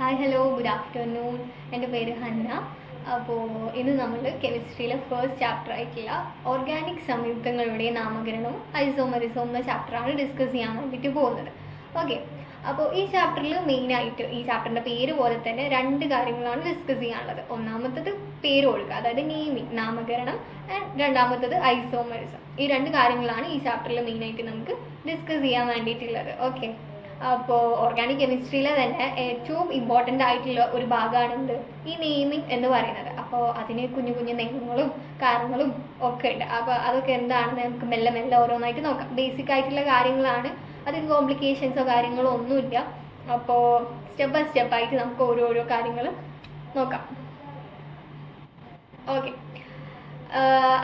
Hi hello good afternoon. എൻ്റെ പേര് Hannah. അപ്പോൾ ഇന്ന് നമ്മൾ കെമിസ്ട്രിയിലെ ഫസ്റ്റ് ചാപ്റ്റർ ആയിട്ടുള്ള ഓർഗാനിക് സംയുക്തങ്ങളുടെ നാമകരണവും ഐസോമറിസവും എന്ന ചാപ്റ്ററാണ് ഡിസ്കസ് ചെയ്യാൻ വേണ്ടിയിട്ട് പോകുന്നത്. ഓക്കെ, അപ്പോൾ ഈ ചാപ്റ്ററിൽ മെയിനായിട്ട് ഈ ചാപ്റ്ററിൻ്റെ പേര് പോലെ തന്നെ രണ്ട് കാര്യങ്ങളാണ് ഡിസ്കസ് ചെയ്യാനുള്ളത്. ഒന്നാമത്തത് പേര് കൊടുക്കുക, അതായത് നെയിമിങ്, നാമകരണം, ആൻഡ് രണ്ടാമത്തത് ഐസോമറിസം. ഈ രണ്ട് കാര്യങ്ങളാണ് ഈ ചാപ്റ്ററിൽ മെയിനായിട്ട് നമുക്ക് ഡിസ്കസ് ചെയ്യാൻ വേണ്ടിയിട്ടുള്ളത്. ഓക്കെ, അപ്പോൾ ഓർഗാനിക് കെമിസ്ട്രിയിലെ തന്നെ ഏറ്റവും ഇമ്പോർട്ടൻ്റ് ആയിട്ടുള്ള ഒരു ഭാഗമാണ് എന്ത്, ഈ നെയിമിങ് എന്ന് പറയുന്നത്. അപ്പോൾ അതിന് കുഞ്ഞു കുഞ്ഞു നിയമങ്ങളും കാരണങ്ങളും ഒക്കെ ഉണ്ട്. അപ്പോൾ അതൊക്കെ എന്താണെന്ന് നമുക്ക് മെല്ലെ മെല്ലെ ഓരോന്നായിട്ട് നോക്കാം. ബേസിക് ആയിട്ടുള്ള കാര്യങ്ങളാണ്, അതിന് കോംപ്ലിക്കേഷൻസോ കാര്യങ്ങളോ ഒന്നുമില്ല. അപ്പോൾ സ്റ്റെപ്പ് ബൈ സ്റ്റെപ്പായിട്ട് നമുക്ക് ഓരോരോ കാര്യങ്ങൾ നോക്കാം. ഓക്കെ,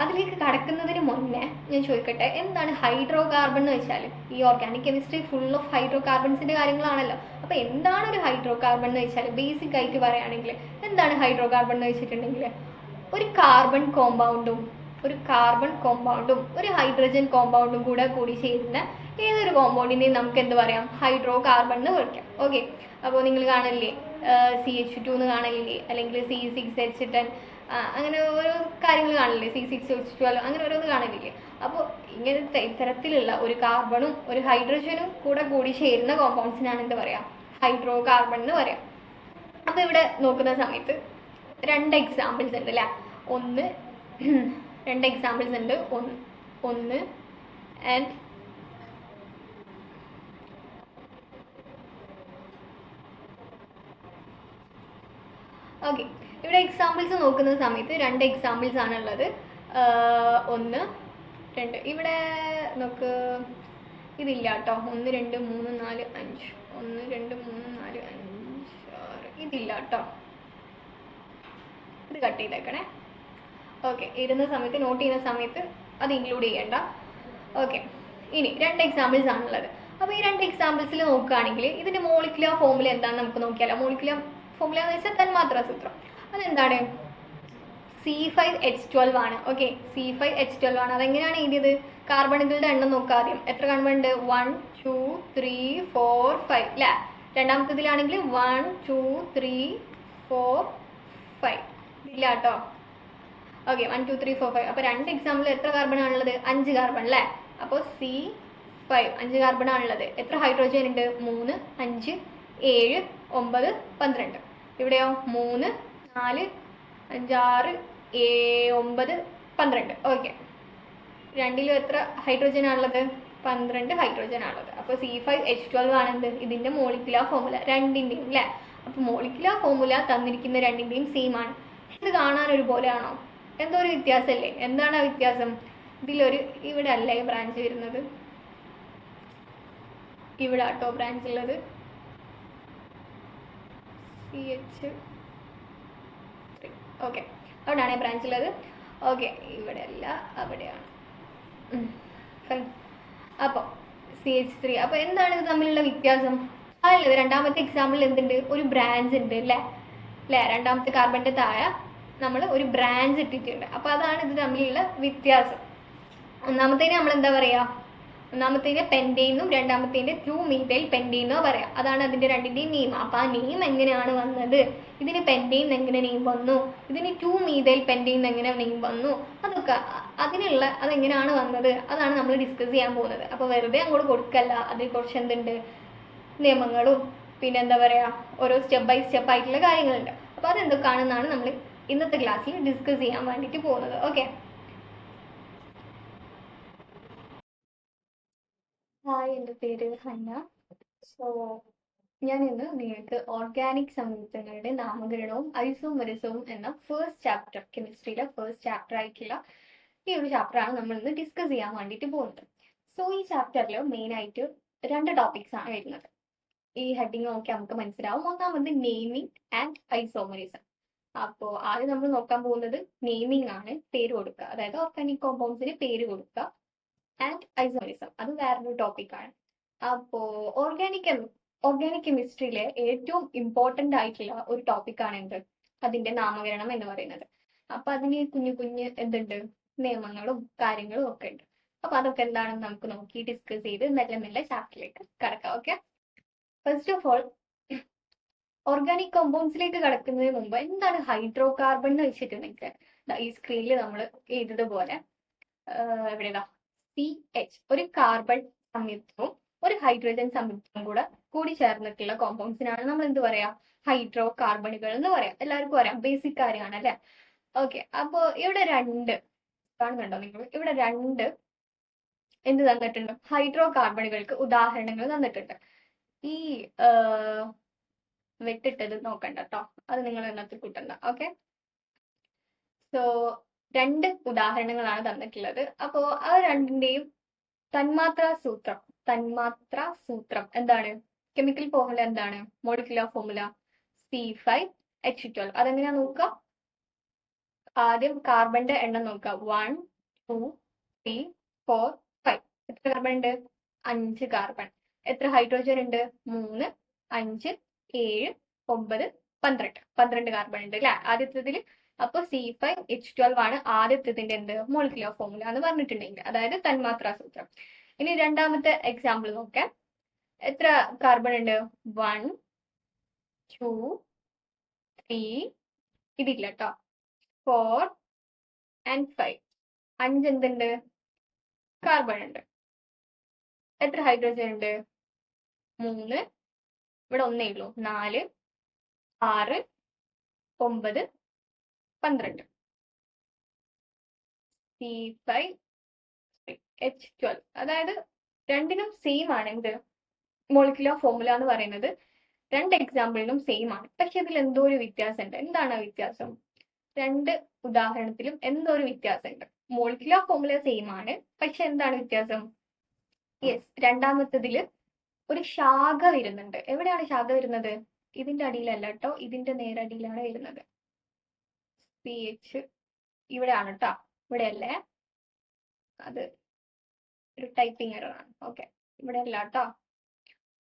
അതിലേക്ക് കടക്കുന്നതിന് മുന്നേ ഞാൻ ചോദിക്കട്ടെ, എന്താണ് ഹൈഡ്രോ കാർബൺ എന്ന് വെച്ചാൽ? ഈ ഓർഗാനിക് കെമിസ്ട്രി ഫുൾ ഓഫ് ഹൈഡ്രോ കാർബൺസിന്റെ കാര്യങ്ങളാണല്ലോ. അപ്പോൾ എന്താണ് ഒരു ഹൈഡ്രോ കാർബൺ എന്ന് വെച്ചാൽ? ബേസിക് ആയിട്ട് പറയുകയാണെങ്കിൽ എന്താണ് ഹൈഡ്രോ കാർബൺ എന്ന് വെച്ചിട്ടുണ്ടെങ്കിൽ, ഒരു കാർബൺ കോമ്പൗണ്ടും ഒരു ഹൈഡ്രജൻ കോമ്പൗണ്ടും കൂടി ചേരുന്ന ഏതൊരു കോമ്പൗണ്ടിനെയും നമുക്ക് എന്ത് പറയാം? ഹൈഡ്രോ കാർബൺ എന്ന് വിളിക്കാം. ഓക്കെ, അപ്പോൾ നിങ്ങൾ കാണലില്ലേ CH2 എന്ന് കാണലില്ലേ, അല്ലെങ്കിൽ C6H10, അങ്ങനെ ഓരോ കാര്യങ്ങൾ കാണില്ലേ, C6H12, അങ്ങനെ ഓരോന്ന് കാണില്ലേ. അപ്പോൾ ഇങ്ങനത്തെ ഇത്തരത്തിലുള്ള ഒരു കാർബണും ഒരു ഹൈഡ്രജനും കൂടി ചേരുന്ന കോമ്പൗണ്ട്സിനാണ് എന്ത് പറയാം? ഹൈഡ്രോ കാർബൺ എന്ന് പറയാം. അപ്പോൾ ഇവിടെ നോക്കുന്ന സമയത്ത് രണ്ട് എക്സാമ്പിൾസ് ഉണ്ട് അല്ലേ? രണ്ട് എക്സാമ്പിൾസ് ഉണ്ട്. ഒന്ന് ആൻഡ് ഓക്കെ, ഇവിടെ എക്സാമ്പിൾസ് നോക്കുന്ന സമയത്ത് രണ്ട് എക്സാമ്പിൾസ് ആണുള്ളത്. 1, 2. ഇവിടെ നമുക്ക് ഇതില്ല കേട്ടോ. 1, 2, 3, 4, 5. 1, 2, 3, 4, 5, 6. ഇതില്ല കേട്ടോ. ഇത് കട്ട് ചെയ്തേക്കണേ. ഓക്കെ, ഇരുന്ന സമയത്ത് നോട്ട് ചെയ്യുന്ന സമയത്ത് അത് ഇൻക്ലൂഡ് ചെയ്യണ്ട. ഓക്കെ, ഇനി രണ്ട് എക്സാമ്പിൾസ് ആണുള്ളത്. അപ്പോൾ ഈ രണ്ട് എക്സാമ്പിൾസിൽ നോക്കുകയാണെങ്കിൽ ഇതിൻ്റെ മോളിക്കുലർ ഫോർമുല എന്താണെന്ന് നമുക്ക് നോക്കിയാലോ? മോളിക്കുലർ ഫോർമുല എന്ന് വെച്ചാൽ തന്മാത്രാ സൂത്രം. അതെന്താണ്? C5H12 ആണ്. ഓക്കെ, C5H12 ആണ്. അതെങ്ങനെയാണ് എഴുതിയത്? കാർബണുകളുടെ എണ്ണം നോക്കുക ആദ്യം. എത്ര കാർബൺ ഉണ്ട്? 1, 2, 3, 4, 5 അല്ലേ? രണ്ടാമത്തതിലാണെങ്കിൽ 1, 2, 3, 4, 5 ഇല്ല കേട്ടോ. ഓക്കെ, 1, 2, 3, 4, 5. അപ്പോൾ രണ്ട് എക്സാമ്പിൾ എത്ര കാർബൺ ആണുള്ളത്? 5 കാർബൺ അല്ലേ? അപ്പോൾ C5 5 കാർബൺ ആണുള്ളത്. എത്ര ഹൈഡ്രോജൻ ഉണ്ട്? 3, 5, 7, 9, 12. ഇവിടെയോ 3, 4, 5, 6, 9, 12. ഓക്കെ, രണ്ടിലും എത്ര ഹൈഡ്രോജൻ ആണുള്ളത്? 12 ഹൈഡ്രോജൻ ആണുള്ളത്. അപ്പോൾ C5H12 ആണെന്ത്, ഇതിൻ്റെ മോളിക്കുലർ ഫോർമുല രണ്ടിൻ്റെയും അല്ലേ? അപ്പോൾ മോളിക്കുലർ ഫോർമുല തന്നിരിക്കുന്ന രണ്ടിൻ്റെയും സെയിം ആണ്. ഇത് കാണാൻ ഒരുപോലെയാണോ? എന്തോ ഒരു വ്യത്യാസമല്ലേ? എന്താണ് ആ വ്യത്യാസം? ഇതിലൊരു ഇവിടെ അല്ലേ ബ്രാഞ്ച് വരുന്നത്, ഇവിടെ ആട്ടോ ബ്രാഞ്ച് ഉള്ളത്. CH3. ഓക്കെ, അവിടെയാണ് ബ്രാഞ്ച് ഉള്ളത്. ഓക്കെ, ഇവിടെ അല്ല, അവിടെയാണ്. ഫൈൻ. അപ്പോൾ CH3. അപ്പോൾ എന്താണ് ഇത് തമ്മിലുള്ള വ്യത്യാസം? അതല്ലത് രണ്ടാമത്തെ എക്സാമ്പിൾ എന്തുണ്ട്? ഒരു ബ്രാഞ്ച് ഉണ്ട് അല്ലേ? രണ്ടാമത്തെ കാർബണിന്റെ താഴെ നമ്മൾ ഒരു ബ്രാഞ്ച് ഇട്ടിട്ടുണ്ട്. അപ്പോൾ അതാണ് ഇത് തമ്മിലുള്ള വ്യത്യാസം. ഒന്നാമത്തേന് നമ്മൾ എന്താ പറയുക? ഒന്നാമത്തേന് പെൻറ്റെയിനും രണ്ടാമത്തേൻ്റെ 2-methyl പെൻറ്റെയിനോ പറയാം. അതാണ് അതിൻ്റെ രണ്ടിൻ്റെയും നെയിം. അപ്പോൾ ആ നെയിം എങ്ങനെയാണ് വന്നത്? ഇതിന് പെൻറ്റെയിൻ എങ്ങനെ നെയിം വന്നു? ഇതിന് 2-methyl പെൻറ്റെയിൻ എങ്ങനെ നെയിം വന്നു? അതൊക്കെ അതെങ്ങനെയാണ് വന്നത്? അതാണ് നമ്മൾ ഡിസ്കസ് ചെയ്യാൻ പോകുന്നത്. അപ്പോൾ വെറുതെ അങ്ങോട്ട് കൊടുക്കല്ല, അതിൽ കുറച്ച് എന്തുണ്ട്, നിയമങ്ങളും പിന്നെ എന്താ പറയുക, ഓരോ സ്റ്റെപ്പ് ബൈ സ്റ്റെപ്പ് ആയിട്ടുള്ള കാര്യങ്ങളുണ്ട്. അപ്പോൾ അതെന്തൊക്കെയാണെന്നാണ് നമ്മൾ ഇന്നത്തെ ക്ലാസ്സിൽ ഡിസ്കസ് ചെയ്യാൻ വേണ്ടിയിട്ട് പോകുന്നത്. ഓക്കെ, ഹായ്, എൻ്റെ പേര് ഹന്ന. സോ ഞാൻ ഇന്ന് നിങ്ങൾക്ക് ഓർഗാനിക് സംയുക്തങ്ങളുടെ നാമകരണവും ഐസോമറിസവും എന്ന ഫസ്റ്റ് ചാപ്റ്റർ, കെമിസ്ട്രിയിലെ ഫസ്റ്റ് ചാപ്റ്റർ ആയിട്ടുള്ള ഈ ഒരു ചാപ്റ്ററാണ് നമ്മൾ ഇന്ന് ഡിസ്കസ് ചെയ്യാൻ വേണ്ടിയിട്ട് പോകുന്നത്. സോ ഈ ചാപ്റ്ററിൽ മെയിനായിട്ട് രണ്ട് ടോപ്പിക്സ് ആണ് വരുന്നത്. ഈ ഹെഡിങ് നോക്കി നമുക്ക് മനസ്സിലാവും. ഒന്നാമത് നെയിമിംഗ് ആൻഡ് ഐസോമറിസം. അപ്പോൾ ആദ്യം നമ്മൾ നോക്കാൻ പോകുന്നത് നെയിമിംഗ് ആണ്, പേര് കൊടുക്കുക. അതായത് ഓർഗാനിക് കോമ്പൗണ്ട്സിന് പേര് കൊടുക്കുക. ആൻഡ് ഐസോമറിസം അത് വേറൊരു ടോപ്പിക്കാണ്. അപ്പോൾ ഓർഗാനിക് കെമിസ്ട്രിയിലെ ഏറ്റവും ഇമ്പോർട്ടൻ്റ് ആയിട്ടുള്ള ഒരു ടോപ്പിക്കാണ് എന്ത്, അതിൻ്റെ നാമകരണം എന്ന് പറയുന്നത്. അപ്പോൾ അതിന് കുഞ്ഞു കുഞ്ഞ് എന്തുണ്ട്, നിയമങ്ങളും കാര്യങ്ങളും ഒക്കെ ഉണ്ട്. അപ്പോൾ അതൊക്കെ എന്താണെന്ന് നമുക്ക് നോക്കി ഡിസ്കസ് ചെയ്ത് മെല്ലെ മെല്ലെ ചാപ്റ്ററിലേക്ക് കടക്കാം. Okay, first of all organic കോമ്പൗണ്ട്സിലേക്ക് കടക്കുന്നതിന് മുമ്പ് എന്താണ് ഹൈഡ്രോ കാർബൺ എന്ന് വെച്ചിട്ടുണ്ടെങ്കിൽ ഈ സ്ക്രീനിൽ നമ്മൾ എഴുതിയതുപോലെ എവിടെയാ CH ഒരു കാർബൺ സംയുക്തവും ഒരു ഹൈഡ്രജൻ സംയുക്തവും കൂടി ചേർന്നിട്ടുള്ള കോമ്പൗണ്ട്സിനാണ് നമ്മൾ എന്ത് പറയാ ഹൈഡ്രോ കാർബണുകൾ എന്ന് പറയാം. എല്ലാവർക്കും അറിയാം, ബേസിക് കാര്യമാണ് അല്ലെ. ഓക്കെ, അപ്പോ ഇവിടെ രണ്ട് കാണുന്നുണ്ടോ നിങ്ങൾ? ഇവിടെ രണ്ട് എന്ത് തന്നിട്ടുണ്ട്? ഹൈഡ്രോ കാർബണുകൾക്ക് ഉദാഹരണങ്ങൾ തന്നിട്ടുണ്ട്. ഈ വെട്ടിട്ടത് നോക്കണ്ട കേട്ടോ, അത് നിങ്ങൾ എണ്ണത്തിൽ കൂട്ടണ്ട. ഓക്കെ, സോ രണ്ട് ഉദാഹരണങ്ങളാണ് തന്നിട്ടുള്ളത്. അപ്പോ ആ രണ്ടിന്റെയും തന്മാത്രാ സൂത്രം എന്താണ്? കെമിക്കൽ ഫോർമുല എന്താണ്? Molecular formula C5H12. അതെങ്ങനെയാ നോക്കുക? ആദ്യം കാർബണിന്റെ എണ്ണം നോക്കുക. 1 2 3 4 5. എത്ര കാർബൺ ഉണ്ട്? 5 കാർബൺ. എത്ര ഹൈഡ്രോജൻ ഉണ്ട്? 3 5 7 9 12. 12 കാർബൺ ഉണ്ട് അല്ലെ ആദ്യത്തേതിൽ. അപ്പൊ C5H12 ആണ് ആദ്യത്തേതിന്റെ എന്ത് മോളിക്കുലർ ഫോർമുല എന്ന് പറഞ്ഞിട്ടുണ്ടെങ്കിൽ, അതായത് തന്മാത്രാ സൂത്രം. ഇനി രണ്ടാമത്തെ എക്സാമ്പിൾ നോക്കാം. എത്ര കാർബൺ ഉണ്ട്? 1 2 3 ഇതില്ല കേട്ടോ, 4 and 5. 5 എന്തുണ്ട്? കാർബൺ ഉണ്ട്. എത്ര ഹൈഡ്രോജൻ ഉണ്ട്? 3. ഇവിടെ ഒന്നേ ഉള്ളൂ. 4 6 9 12. C5H12. അതായത് രണ്ടിനും സെയിം ആണ് എന്ത് മോളിക്കുലർ ഫോർമുല എന്ന് പറയുന്നത്. രണ്ട് എക്സാമ്പിളിലും സെയിം ആണ്. പക്ഷെ ഇതിൽ എന്തോ ഒരു വ്യത്യാസം ഉണ്ട്. എന്താണ് ആ വ്യത്യാസം? രണ്ട് ഉദാഹരണത്തിലും എന്തോ ഒരു വ്യത്യാസം ഉണ്ട്. മോളിക്കുലർ ഫോർമുല സെയിം ആണ്, പക്ഷെ എന്താണ് വ്യത്യാസം? യെസ്, രണ്ടാമത്തതില് ഒരു ശാഖ വരുന്നുണ്ട്. എവിടെയാണ് ശാഖ വരുന്നത്? ഇതിന്റെ അടിയിലല്ല കേട്ടോ, ഇതിന്റെ നേരടിയിലാണ് വരുന്നത്. PH ഇവിടെയാണ് കേട്ടോ, ഇവിടെയല്ലേ, അത് ഒരു ടൈപ്പിംഗ് എറർ ആണ്. ഓക്കെ, ഇവിടെ അല്ല കേട്ടോ.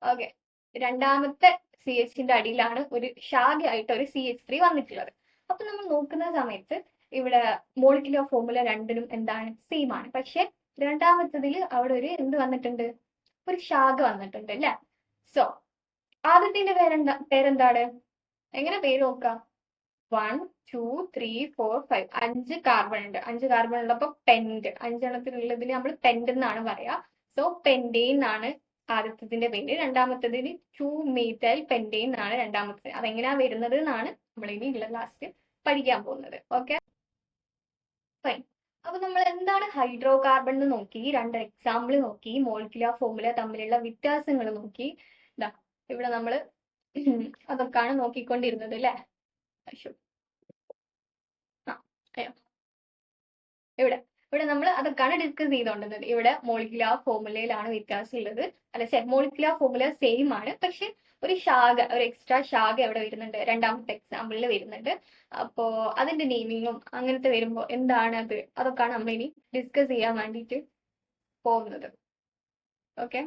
ഓക്കെ, രണ്ടാമത്തെ CHന്റെ അടിയിലാണ് ഒരു ശാഖയായിട്ട് ഒരു CH3 വന്നിട്ടുള്ളത്. അപ്പൊ നമ്മൾ നോക്കുന്ന സമയത്ത് ഇവിടെ മോളിക്കുലർ ഫോർമുല രണ്ടിനും എന്താണ്? സെയിം ആണ്. പക്ഷെ രണ്ടാമത്തതിൽ അവിടെ ഒരു എന്ത് വന്നിട്ടുണ്ട്? ഒരു ശാഖ വന്നിട്ടുണ്ട് അല്ലെ. സോ ആദ്യത്തിന്റെ പേരെന്താണ്? എങ്ങനെ പേര് നോക്കാം? 1 2 3 4 5. 5 കാർബൺ ഉണ്ട്. 5 കാർബൺ ഉള്ളപ്പോ പെന്റ്, 5 എണ്ണത്തിലുള്ളതിന് നമ്മൾ പെന്റ് എന്നാണ് പറയാ. സോ പെന്റെയിൻ ആണ് ആദ്യത്തിന്റെ പേര്. രണ്ടാമത്തതിന് 2-methyl pentane എന്നാണ് രണ്ടാമത്തെ. അതെങ്ങനെയാ വരുന്നത് എന്നാണ് നമ്മൾ ഇനി ഉള്ള ലാസ്റ്റ് പഠിക്കാൻ പോകുന്നത്. Okay, fine. അപ്പൊ നമ്മൾ എന്താണ് ഹൈഡ്രോ കാർബൺ എന്ന് നോക്കി, രണ്ട് എക്സാമ്പിൾ നോക്കി, മോളിക്കുലർ ഫോർമുല തമ്മിലുള്ള വ്യത്യാസങ്ങൾ നോക്കി. ഇതാ ഇവിടെ നമ്മൾ അതൊക്കെയാണ് നോക്കിക്കൊണ്ടിരുന്നത് അല്ലെ. ഇവിടെ ഇവിടെ നമ്മൾ അതൊക്കെയാണ് ഡിസ്കസ് ചെയ്തുകൊണ്ടിരുന്നത്. ഇവിടെ മോളിക്കുലർ ഫോർമുലയിലാണ് വ്യത്യാസം ഉള്ളത്. അല്ല, മോളിക്കുലർ ഫോർമുല സെയിം ആണ്, പക്ഷെ ഒരു ശാഖ, ഒരു എക്സ്ട്രാ ശാഖ എവിടെ വരുന്നുണ്ട്? രണ്ടാമത്തെ എക്സാമ്പിളിൽ വരുന്നുണ്ട്. അപ്പോ അതിന്റെ നെയിമിങ്ങും അങ്ങനത്തെ വരുമ്പോൾ എന്താണ് അത്, അതൊക്കെയാണ് നമ്മൾ ഇനി ഡിസ്കസ് ചെയ്യാൻ വേണ്ടിയിട്ട് പോകുന്നത്. ഓക്കെ,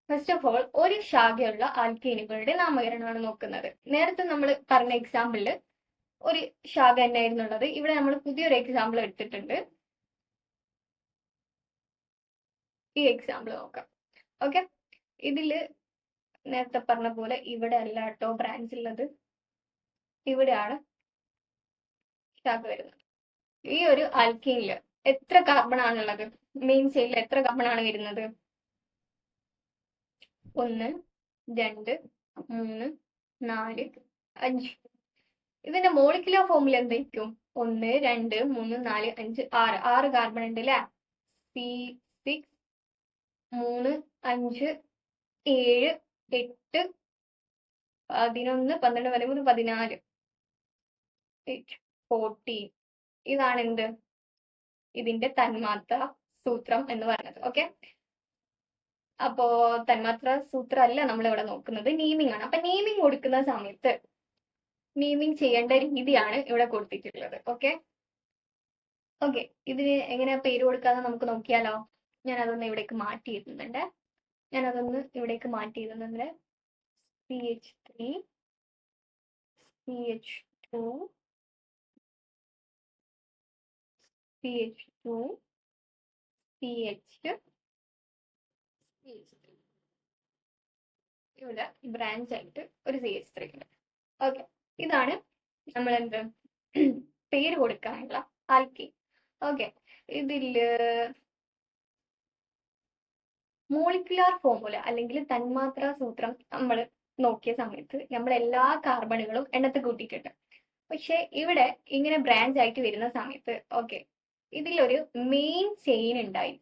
ഫസ്റ്റ് ഓഫ് ഓൾ ഒരു ശാഖയുള്ള ആൽക്കീനുകളുടെ നാമകരണമാണ് നോക്കുന്നത്. നേരത്തെ നമ്മൾ പറഞ്ഞ എക്സാമ്പിളിൽ ഒരു ശാഖ തന്നെയായിരുന്നുള്ളത്. ഇവിടെ നമ്മൾ പുതിയൊരു എക്സാമ്പിൾ എടുത്തിട്ടുണ്ട്. ഈ എക്സാമ്പിൾ നോക്കാം. ഓക്കെ, ഇതില് നേരത്തെ പറഞ്ഞ പോലെ ഇവിടെ അല്ല കേട്ടോ ബ്രാഞ്ച് ഉള്ളത്, ഇവിടെയാണ് ശാഖ വരുന്നത്. ഈ ഒരു ആൽക്കീനില് എത്ര കാർബൺ ആണുള്ളത്? മെയിൻ ചെയിനിൽ എത്ര കാർബൺ ആണ് വരുന്നത്? 1 2 3 4 5. ഇതിന്റെ മോളിക്കുലർ ഫോർമുല എന്തായിരിക്കും? 1 2 3 4 5 6. 6 കാർബൺ ഉണ്ട് അല്ലെ. C6 3 5 7 8 11 12 13 14 14. ഇതാണ് എന്ത്? ഇതിന്റെ തന്മാത്ര സൂത്രം എന്ന് പറയുന്നത്. ഓക്കെ, അപ്പോ തന്മാത്ര സൂത്രം അല്ല നമ്മൾ ഇവിടെ നോക്കുന്നത്, നെയിമിംഗ് ആണ്. അപ്പൊ നെയിമിംഗ് കൊടുക്കുന്ന സമയത്ത് നെയിമിംഗ് ചെയ്യേണ്ട രീതിയാണ് ഇവിടെ കൊടുത്തിട്ടുള്ളത്. ഓക്കെ ഓക്കെ, ഇതിന് എങ്ങനെയാ പേര് കൊടുക്കാന്ന് നമുക്ക് നോക്കിയാലോ. ഞാൻ അതൊന്ന് ഇവിടേക്ക് മാറ്റിയിരുന്നുണ്ട്. CH3 CH2 CH2 CH ഇവിടെ ബ്രാഞ്ച് ആയിട്ട് ഒരു CH3 ഉണ്ട്. നമ്മൾ എന്ത് പേര് കൊടുക്കാനുള്ള ആൽക്കീൻ. ഓക്കെ, ഇതില് മോളിക്കുലാർ ഫോർമുല അല്ലെങ്കിൽ തന്മാത്രാ സൂത്രം നമ്മൾ നോക്കിയ സമയത്ത് നമ്മൾ എല്ലാ കാർബണുകളും എണ്ണത്തിൽ കൂട്ടിയിട്ടുണ്ട്. പക്ഷെ ഇവിടെ ഇങ്ങനെ ബ്രാഞ്ച് ആയിട്ട് വരുന്ന സമയത്ത് ഓക്കെ ഇതിലൊരു മെയിൻ ചെയിൻ ഉണ്ടായി.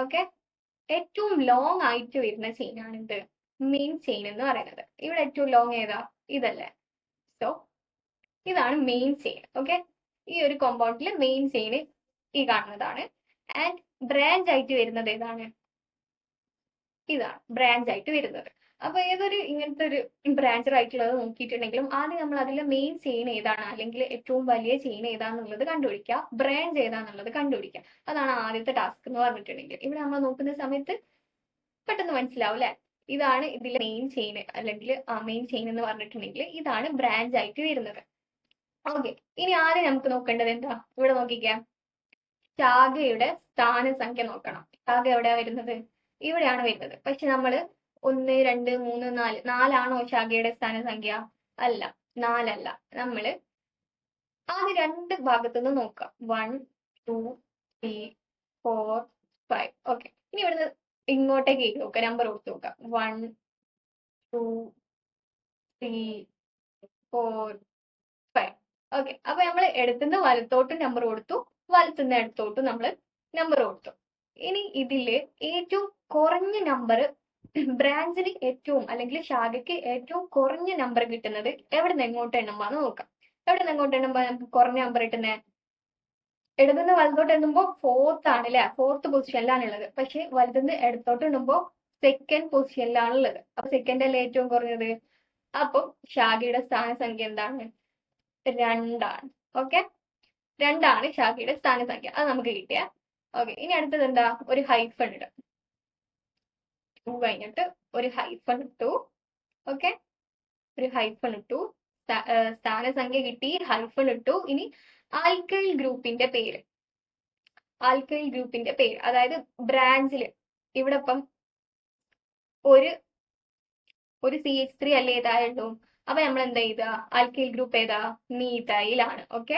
ഓക്കെ, ഏറ്റവും ലോങ് ആയിട്ട് വരുന്ന ചെയിൻ ആണ് ഇത് മെയിൻ ചെയിൻ എന്ന് പറയുന്നത്. ഇവിടെ ഏറ്റവും ലോങ് ഏതാ? ഇതല്ലേ. സോ ഇതാണ് മെയിൻ ചെയിൻ. ഓക്കെ, ഈ ഒരു കോമ്പൗണ്ടിൽ മെയിൻ ചെയിൻ ഈ കാണുന്നതാണ്. ആൻഡ് ബ്രാഞ്ച് ആയിട്ട് വരുന്നത് ഏതാണ്? ഇതാണ് ബ്രാഞ്ച് ആയിട്ട് വരുന്നത്. അപ്പൊ ഏതൊരു ഇങ്ങനത്തെ ഒരു ബ്രാഞ്ചർ ആയിട്ടുള്ളത് നോക്കിയിട്ടുണ്ടെങ്കിലും ആദ്യം നമ്മൾ അതിലെ മെയിൻ ചെയിൻ ഏതാണ് അല്ലെങ്കിൽ ഏറ്റവും വലിയ ചെയിൻ ഏതാന്നുള്ളത് കണ്ടുപിടിക്കുക, ബ്രാഞ്ച് ഏതാന്നുള്ളത് കണ്ടുപിടിക്കുക. അതാണ് ആദ്യത്തെ ടാസ്ക് എന്ന് പറഞ്ഞിട്ടുണ്ടെങ്കിൽ. ഇവിടെ നമ്മൾ നോക്കുന്ന സമയത്ത് പെട്ടെന്ന് മനസ്സിലാവും അല്ലെ, ഇതാണ് ഇതിലെ മെയിൻ ചെയിൻ അല്ലെങ്കിൽ മെയിൻ ചെയിൻ എന്ന് പറഞ്ഞിട്ടുണ്ടെങ്കിൽ ഇതാണ് ബ്രാഞ്ച് ആയിട്ട് വരുന്നത്. ഓക്കെ, ഇനി ആദ്യം നമുക്ക് നോക്കേണ്ടത് എന്താ? ഇവിടെ നോക്കിക്കാം, ശാഖയുടെ സ്ഥാനസംഖ്യ നോക്കണം. ശാഖ എവിടെയാ വരുന്നത്? ഇവിടെയാണ് വരുന്നത്. പക്ഷെ നമ്മള് 1, 2, 3, 4 4ആണോ ശാഖയുടെ സ്ഥാനസംഖ്യ? അല്ല, 4 അല്ല. നമ്മള് ആദ്യം രണ്ട് ഭാഗത്തുനിന്ന് നോക്കാം. 1, 2, 3, 4, 5. ഓക്കെ, ഇനി ഇവിടുന്ന് ഇങ്ങോട്ടേക്ക് എഴുതി നോക്കാം, നമ്പർ കൊടുത്ത് നോക്കാം. 1, 2, 3, 4, 5. ഓക്കെ, അപ്പൊ നമ്മൾ ഇടത്തുനിന്ന് വലത്തോട്ടും നമ്പർ കൊടുത്തു, വലത്തുനിന്ന് ഇടത്തോട്ടും നമ്മൾ നമ്പർ കൊടുത്തു. ഇനി ഇതില് ഏറ്റവും കുറഞ്ഞ നമ്പർ ബ്രാഞ്ചിന് ഏറ്റവും അല്ലെങ്കിൽ ശാഖയ്ക്ക് ഏറ്റവും കുറഞ്ഞ നമ്പർ കിട്ടുന്നത് എവിടെ നിന്ന് എങ്ങോട്ട് എണ്ണുമ്പോന്ന് നോക്കാം. എവിടെ നിന്ന് എങ്ങോട്ട് എണ്ണുമ്പോ നമുക്ക് കുറഞ്ഞ നമ്പർ കിട്ടുന്നത്? ഇടതുനിന്ന് വലത്തോട്ട് എണ്ണുമ്പോൾ 4th ആണ് അല്ലെ, 4th പൊസിഷനിലാണുള്ളത്. പക്ഷെ വലതുനിന്ന് ഇടത്തോട്ട് എണ്ണുമ്പോൾ 2nd പൊസിഷനിലാണുള്ളത്. അപ്പൊ സെക്കൻഡ് അല്ലേ ഏറ്റവും കുറഞ്ഞത്. അപ്പം ശാഖയുടെ സ്ഥാനസംഖ്യ എന്താണ്? 2 ആണ്. ഓക്കെ, 2 ആണ് ശാഖയുടെ സ്ഥാനസംഖ്യ. അത് നമുക്ക് കിട്ടിയ. ഓക്കെ, ഇനി അടുത്തത് എന്താ? ഒരു ഹൈഫൺ ഇടും. 2 കഴിഞ്ഞിട്ട് ഒരു ഹൈഫൺ ഇട്ടു. ഓക്കെ, ഒരു ഹൈഫൺ ഇട്ടു, സ്ഥാനസംഖ്യ കിട്ടി, ഹൈഫൺ ഇട്ടു. ഇനി ആൽക്കൈൽ ഗ്രൂപ്പിന്റെ പേര്, ആൽക്കൈൽ ഗ്രൂപ്പിന്റെ പേര് അതായത് ബ്രാഞ്ചില് ഇവിടെ ഇപ്പം ഒരു CH3 അല്ലേ ഏതായുള്ളൂ. അപ്പൊ നമ്മൾ എന്താ ചെയ്താ? ആൽക്കൈൽ ഗ്രൂപ്പ് ഏതാ? മീഥൈൽ ആണ്. ഓക്കെ,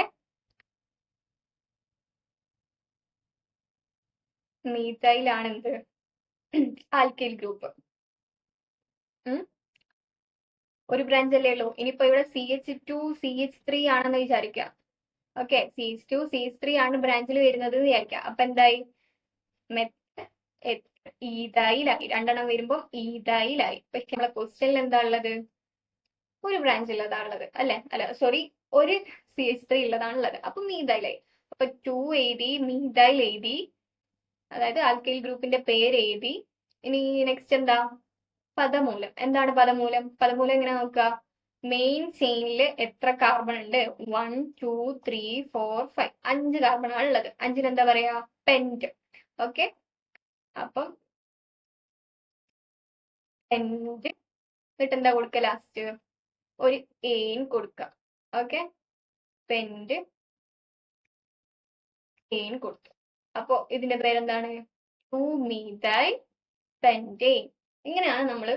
മീഥൈൽ ആണ് എന്ത്? Alkyl group. ഒരു ബ്രാഞ്ച് അല്ലേ ഉള്ളൂ. ഇനിയിപ്പോ ഇവിടെ CH2 CH3 ആണെന്ന് വിചാരിക്കുക. ഓക്കെ, CH2 CH3 ആണ് ബ്രാഞ്ചിൽ വരുന്നത് എന്ന് വിചാരിക്കുക. അപ്പൊ എന്തായി? ഈഥൈലായി. രണ്ടെണ്ണം വരുമ്പോൾ ഈഥൈലായി. പക്ഷെ നമ്മളെ ക്വസ്റ്റ്യനിൽ എന്താ ഉള്ളത്? ഒരു ബ്രാഞ്ച് ഉള്ളതാ ഉള്ളത് അല്ലെ? അല്ല സോറി, ഒരു CH3 ഉള്ളതാണുള്ളത്. അപ്പൊ മീഥൈലായി. അപ്പൊ 2 എഴുതി, മീഥൈൽ എഴുതി, അതായത് ആൽക്കൈൽ ഗ്രൂപ്പിന്റെ പേര് എഴുതി. ഇനി നെക്സ്റ്റ് എന്താ? പദമൂലം. എന്താണ് പദമൂലം? പദമൂലം എങ്ങനെ നോക്കുക? മെയിൻ ചെയിനിൽ എത്ര കാർബൺ ഉണ്ട്? 1, 2, 3, 4, 5. 5 കാർബൺ ആണ് ഉള്ളത്. 5ന് എന്താ പറയാ? പെന്റ്. ഓക്കെ, അപ്പം പെന്റ് എന്നിട്ട് എന്താ കൊടുക്കുക? ലാസ്റ്റ് ഒരു എയിൻ കൊടുക്കുക. ഓക്കെ, പെന്റ് എയിൻ കൊടുത്തു. അപ്പോ ഇതിന്റെ പേരെന്താണ്? 2-methyl pentane. ഇങ്ങനെയാണ് നമ്മൾ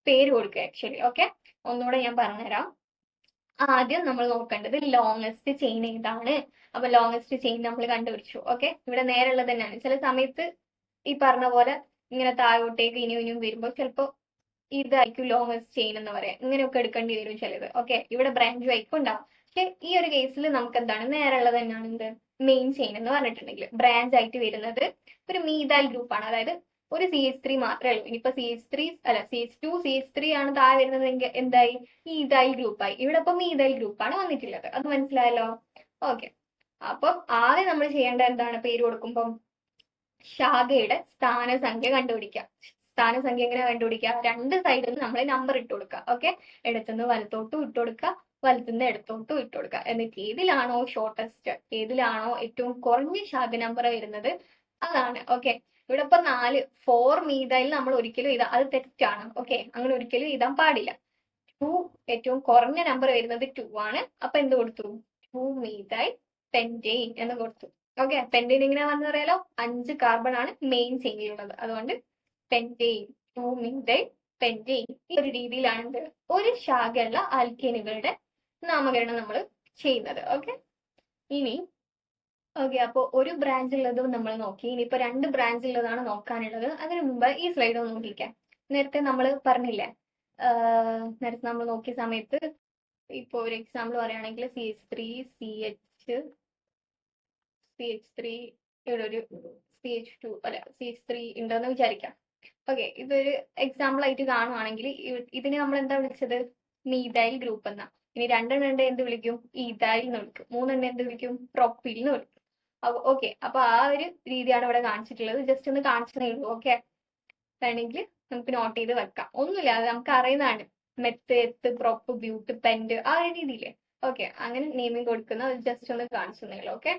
പേര് കൊടുക്കുക ആക്ച്വലി. ഓക്കെ, ഒന്നുകൂടെ ഞാൻ പറഞ്ഞുതരാം. ആദ്യം നമ്മൾ നോക്കേണ്ടത് ലോങ്സ്റ്റ് ചെയിൻ ഏതാണ്. അപ്പൊ ലോങ്സ്റ്റ് ചെയിൻ നമ്മൾ കണ്ടുപിടിച്ചു. ഓക്കെ, ഇവിടെ നേരെയുള്ളത് തന്നെയാണ്. ചില സമയത്ത് ഈ പറഞ്ഞ പോലെ ഇങ്ങനെ താഴോട്ടേക്ക് ഇനിയും വരുമ്പോൾ ചിലപ്പോൾ ഇതായിരിക്കും ലോങ്സ്റ്റ് ചെയിൻ എന്ന് പറയാം. ഇങ്ങനെയൊക്കെ എടുക്കേണ്ടി വരും ചിലത്. ഓക്കെ, ഇവിടെ ബ്രാഞ്ച് ആയിരിക്കും ഉണ്ടാവും. പക്ഷെ ഈ ഒരു കേസിൽ നമുക്ക് എന്താണ് നേരെയുള്ളത് തന്നെയാണ് എന്ത്? മെയിൻ ചെയിൻ എന്ന് പറഞ്ഞിട്ടുണ്ടെങ്കിൽ ബ്രാഞ്ച് ആയിട്ട് വരുന്നത് ഒരു മീഥൈൽ ഗ്രൂപ്പാണ്. അതായത് ഒരു CH3 മാത്രമേ ഉള്ളൂ. ഇനിയിപ്പോ CH3 അല്ല, CH2 CH3 ആണ് താഴെ വരുന്നത് എന്തായി? ഈഥൈൽ ഗ്രൂപ്പായി. ഇവിടെ ഇപ്പൊ മീഥൈൽ ഗ്രൂപ്പാണ് വന്നിട്ടുള്ളത്. അത് മനസ്സിലായല്ലോ? ഓക്കെ, അപ്പം ആദ്യം നമ്മൾ ചെയ്യേണ്ട എന്താണ്? പേര് കൊടുക്കുമ്പം ശാഖയുടെ സ്ഥാനസംഖ്യ കണ്ടുപിടിക്കുക. സ്ഥാനസംഖ്യ എങ്ങനെ കണ്ടുപിടിക്കുക? രണ്ട് സൈഡിൽ നിന്ന് നമ്മൾ നമ്പർ ഇട്ട് കൊടുക്കുക. ഓക്കെ, ഇടത്തുനിന്ന് വലത്തോട്ടും ഇട്ട് കൊടുക്കുക, വലത്തുനിന്ന് ഇടത്തോട്ടും ഇട്ട് കൊടുക്കുക. എന്നിട്ട് ഏതിലാണോ ഷോർട്ടസ്റ്റ്, ഏതിലാണോ ഏറ്റവും കുറഞ്ഞ ശാഖ നമ്പർ വരുന്നത് അതാണ്. ഓക്കെ, ഇവിടെ ഇപ്പൊ 4 മീഥൈൽ നമ്മൾ ഒരിക്കലും അത് തെറ്റാണ്. ഓക്കെ, അങ്ങനെ ഒരിക്കലും എഴുതാൻ പാടില്ല. 2 ഏറ്റവും കുറഞ്ഞ നമ്പർ വരുന്നത് 2 ആണ്. അപ്പൊ എന്ത് കൊടുത്തു? 2-methyl pentane എന്ന് കൊടുത്തു. ഓക്കെ, പെന്റെയിൻ എങ്ങനെയാ വന്നു പറയാലോ? 5 കാർബൺ ആണ് മെയിൻ ചെയിനിലുള്ളത്. അതുകൊണ്ട് പെന്റെയിൻ, 2-methyl pentane. ഈ ഒരു രീതിയിലാണ് ഒരു ശാഖയുള്ള ആൽക്കേനുകളുടെ നാമകരണം നമ്മൾ ചെയ്യുന്നത്. ഓക്കെ, ഇനി ഓക്കെ, അപ്പോൾ ഒരു ബ്രാഞ്ച് ഉള്ളതും നമ്മൾ നോക്കി. ഇനിയിപ്പോൾ 2 ബ്രാഞ്ച് ഉള്ളതാണ് നോക്കാനുള്ളത്. അതിനു മുമ്പ് ഈ സ്ലൈഡ് ഒന്ന് നോക്കിക്കാം. നേരത്തെ നമ്മൾ പറഞ്ഞില്ലേ, നേരത്തെ നമ്മൾ നോക്കിയ സമയത്ത് ഇപ്പോൾ ഒരു എക്സാമ്പിൾ പറയുകയാണെങ്കിൽ CH3 CH3 ഇവിടെ ഒരു CH2 അല്ല CH3 ഉണ്ടെന്ന് വിചാരിക്കാം. ഓക്കെ, ഇതൊരു എക്സാമ്പിൾ ആയിട്ട് കാണുവാണെങ്കിൽ ഇതിനെ നമ്മൾ എന്താ വിളിച്ചത്? മീഥൈൽ ഗ്രൂപ്പ് എന്നാ. ഇനി 2 എണ്ണം എന്ത് വിളിക്കും? ഈഥൈൽ എന്ന് വിളിക്കും. 3 എണ്ണം എന്ത് വിളിക്കും? പ്രൊപ്പിൽ എന്ന് വിളിക്കും. ഓക്കെ, അപ്പൊ ആ ഒരു രീതിയാണ് ഇവിടെ കാണിച്ചിട്ടുള്ളത്. ജസ്റ്റ് ഒന്ന് കാണിച്ചതേ ഉള്ളൂ. ഓക്കെ, വേണമെങ്കിൽ നമുക്ക് നോട്ട് ചെയ്ത് വെക്കാം. ഒന്നുമില്ല, അത് നമുക്ക് അറിയുന്നതാണ്. മെത്ത്, എത്ത്, പ്രൊപ്പ്, ബ്യൂട്ട്, പെന്റ്, ആ ഒരു രീതിയില്ലേ. ഓക്കെ, അങ്ങനെ നെയിമിങ് കൊടുക്കുന്ന ജസ്റ്റ് ഒന്ന് കാണിച്ചു തന്നേ. ഓക്കെ,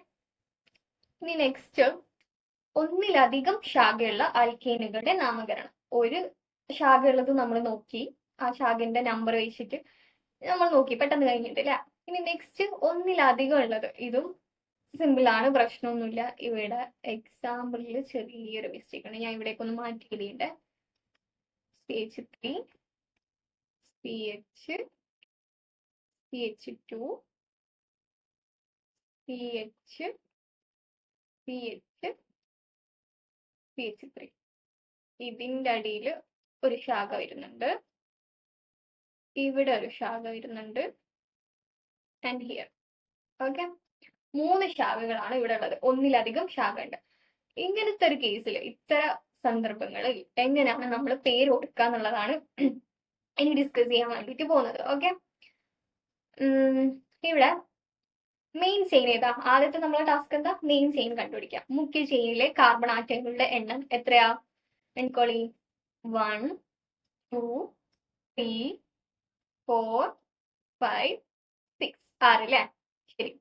ഇനി നെക്സ്റ്റ് ഒന്നിലധികം ശാഖയുള്ള ആൽക്കേനുകളുടെ നാമകരണം. ഒരു ശാഖയുള്ളത് നമ്മൾ നോക്കി, ആ ശാഖന്റെ നമ്പർ വെച്ചിട്ട് നമ്മൾ നോക്കി, പെട്ടെന്ന് കഴിഞ്ഞിട്ട് അല്ലേ. ഇനി നെക്സ്റ്റ് ഒന്നിലധികം ഉള്ളത്, ഇതും സിമ്പിൾ ആണ്, പ്രശ്നമൊന്നുമില്ല. ഇവിടെ എക്സാമ്പിളിൽ ചെറിയൊരു മിസ്റ്റേക്ക് ഉണ്ട്, ഞാൻ ഇവിടേക്കൊന്ന് മാറ്റി എഴുതിയിട്ട്. CH3 CH CH2 CH CH CH3 ഇതിൻ്റെ അടിയിൽ ഒരു ശാഖ വരുന്നുണ്ട്, ഇവിടെ ഒരു ശാഖ വരുന്നുണ്ട്, ആൻഡ് ഹിയർ. ഓക്കെ, 3 ശാഖകളാണ് ഇവിടെ ഉള്ളത്. ഒന്നിലധികം ശാഖ ഉണ്ട്. ഇങ്ങനത്തെ ഒരു കേസിൽ, ഇത്തരം സന്ദർഭങ്ങളിൽ എങ്ങനെയാണ് നമ്മൾ പേര് കൊടുക്കുക എന്നുള്ളതാണ് ഇനി ഡിസ്കസ് ചെയ്യാൻ വേണ്ടിയിട്ട് പോകുന്നത്. ഓക്കെ, ഇവിടെ മെയിൻ ചെയിൻ ഏതാ? ആദ്യത്തെ നമ്മളെ ടാസ്ക് എന്താ? മെയിൻ ചെയിൻ കണ്ടുപിടിക്കാം. മുഖ്യ ചെയിനിലെ കാർബൺ ആറ്റങ്ങളുടെ എണ്ണം എത്രയാ? എൻകോളി 1 2 3 4 5 6 6 അല്ലേ? ശരി,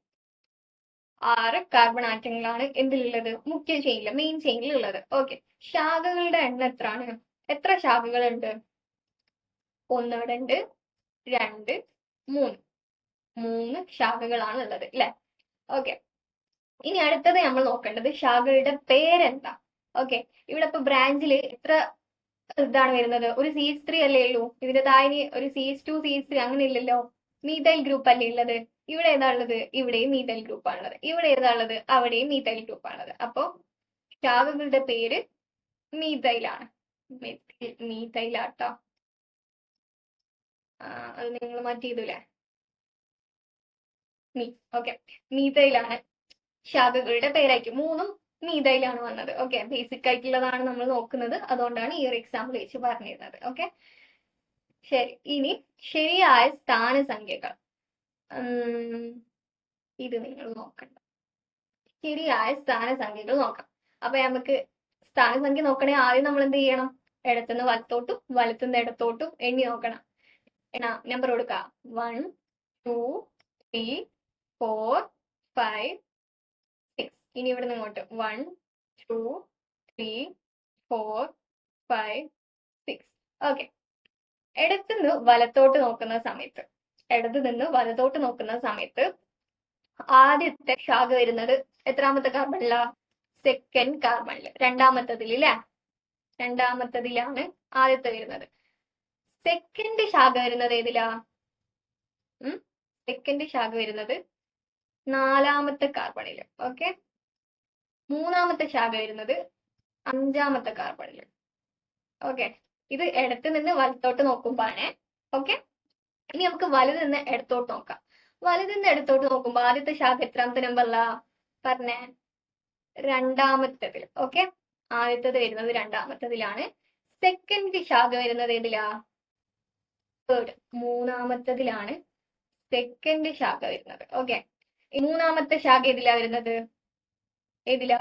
6 കാർബൺ ആറ്റങ്ങളാണ് എന്തിലുള്ളത്? മുഖ്യ ചെയിനിൽ, മെയിൻ ചെയിനിൽ ഉള്ളത്. ഓക്കെ, ശാഖകളുടെ എണ്ണം എത്രയാണ്? എത്ര ശാഖകളുണ്ട്? 1 ഇവിടെ ഉണ്ട്, 2 3 ശാഖകളാണ് ഉള്ളത് അല്ലെ? ഓക്കെ, ഇനി അടുത്തത് നമ്മൾ നോക്കേണ്ടത് ശാഖകളുടെ പേരെന്താ? ഓക്കെ, ഇവിടെ ഇപ്പൊ ബ്രാഞ്ചിൽ എത്ര ഇതാണ് വരുന്നത്? ഒരു CH3 അല്ലേ ഉള്ളൂ. ഇതിന്റെ താഴെ ഒരു CH2 CH3 അങ്ങനെ ഇല്ലല്ലോ. മീഥൈൽ ഗ്രൂപ്പ് അല്ലേ ഉള്ളത്. ഇവിടെ ഏതാ ഉള്ളത്? ഇവിടെയും മീഥൈൽ ഗ്രൂപ്പ് ആണുള്ളത്. ഇവിടെ ഏതാ ഉള്ളത്? അവിടെയും മീഥൈൽ ഗ്രൂപ്പ് ആണുള്ളത്. അപ്പൊ ശാഖകളുടെ പേര് മീഥൈലാണ്. മീഥൈലാട്ടോ. അത് നിങ്ങൾ മാറ്റി ചെയ്തൂലേ? ഓക്കെ, മീഥൈലാണ് ശാഖകളുടെ പേരായിട്ട്. 3ഉം മീഥൈലാണ് വന്നത്. ഓക്കെ, ബേസിക് ആയിട്ടുള്ളതാണ് നമ്മൾ നോക്കുന്നത്, അതുകൊണ്ടാണ് ഈ ഒരു എക്സാമ്പിൾ വെച്ച് പറഞ്ഞിരുന്നത്. ഓക്കെ, ശരി, ഇനി ശരിയായ സ്ഥാനസംഖ്യകൾ. ഇത് നിങ്ങൾ നോക്കണ്ട. ശരിയായ സ്ഥാനസംഖ്യകൾ നോക്കാം. അപ്പൊ നമുക്ക് സ്ഥാനസംഖ്യ നോക്കണേ ആദ്യം നമ്മൾ എന്ത് ചെയ്യണം? ഇടത്തുനിന്ന് വലത്തോട്ടും വലത്തുനിന്ന് ഇടത്തോട്ടും എണ്ണി നോക്കണം. നമ്പർ കൊടുക്കുക. 1 2 3 4 5 6. ഇനി ഇവിടെ നിന്ന് ഇങ്ങോട്ട് 1 2 3 4 5 6. ഓക്കെ, ഇടത്തുനിന്ന് വലത്തോട്ട് നോക്കുന്ന സമയത്ത് ആദ്യത്തെ ശാഖ വരുന്നത് എത്രാമത്തെ കാർബണിലാ? സെക്കൻഡ് കാർബണില്, രണ്ടാമത്തതിൽ അല്ലേ? രണ്ടാമത്തതിലാണ് ആദ്യത്തെ വരുന്നത്. സെക്കൻഡ് ശാഖ വരുന്നത് ഏതിലാ? സെക്കൻഡ് ശാഖ വരുന്നത് 4ാമത്തെ കാർബണില്. ഓക്കെ, 3ാമത്തെ ശാഖ വരുന്നത് 5ാമത്തെ കാർബണില്. ഓക്കെ, ഇത് ഇടത്ത് നിന്ന് വലത്തോട്ട് നോക്കുമ്പോഴാണ്. ഓക്കെ, ഇനി നമുക്ക് വലുത് നിന്ന് ഇടത്തോട്ട് നോക്കാം. വലുത് നിന്ന് ഇടത്തോട്ട് നോക്കുമ്പോ ആദ്യത്തെ ശാഖ എത്രാമത്തെ നമ്പറിലാ പറഞ്ഞേ? 2ാമത്തതിൽ. ഓക്കെ, ആദ്യത്തത് വരുന്നത് 2ാമത്തതിലാണ്. സെക്കൻഡ് ശാഖ വരുന്നത് ഏതിലാ? തേർഡ്, 3ാമത്തതിലാണ് സെക്കൻഡ് ശാഖ വരുന്നത്. ഓക്കെ, 3ാമത്തെ ശാഖ ഏതിലാ വരുന്നത്? ഏതിലാ?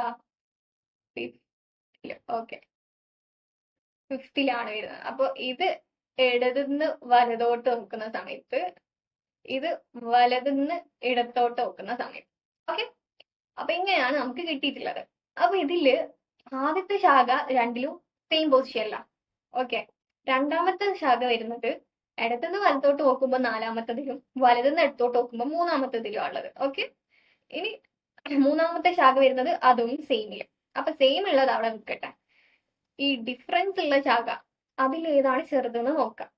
5th. ഓക്കെ, 5th വരുന്നത്. അപ്പൊ ഇത് ഇടതുനിന്ന് വലതോട്ട് നോക്കുന്ന സമയത്ത്, ഇത് വലതുനിന്ന് ഇടത്തോട്ട് നോക്കുന്ന സമയത്ത്. ഓക്കെ, അപ്പൊ ഇങ്ങനെയാണ് നമുക്ക് കിട്ടിയിട്ടുള്ളത്. അപ്പൊ ഇതില് ആദ്യത്തെ ശാഖ രണ്ടിലും സെയിം പൊസിഷനില്ല. ഓക്കെ, 2ാമത്തെ ശാഖ വരുന്നത് ഇടത്തുനിന്ന് വലത്തോട്ട് നോക്കുമ്പോൾ 4ാമത്തതിലും വലതുനിന്ന് ഇടത്തോട്ട് നോക്കുമ്പോൾ 3ാമത്തതിലും ഉള്ളത്. ഓക്കെ, ഇനി 3ാമത്തെ ശാഖ വരുന്നത് അതും സെയിമില്. അപ്പൊ സെയിം ഉള്ളത് അവിടെ നിൽക്കട്ടെ. ഈ ഡിഫറൻസ് ഉള്ള ശാഖ, അതിൽ ഏതാണ് ചെറുതെന്ന് നോക്കാം.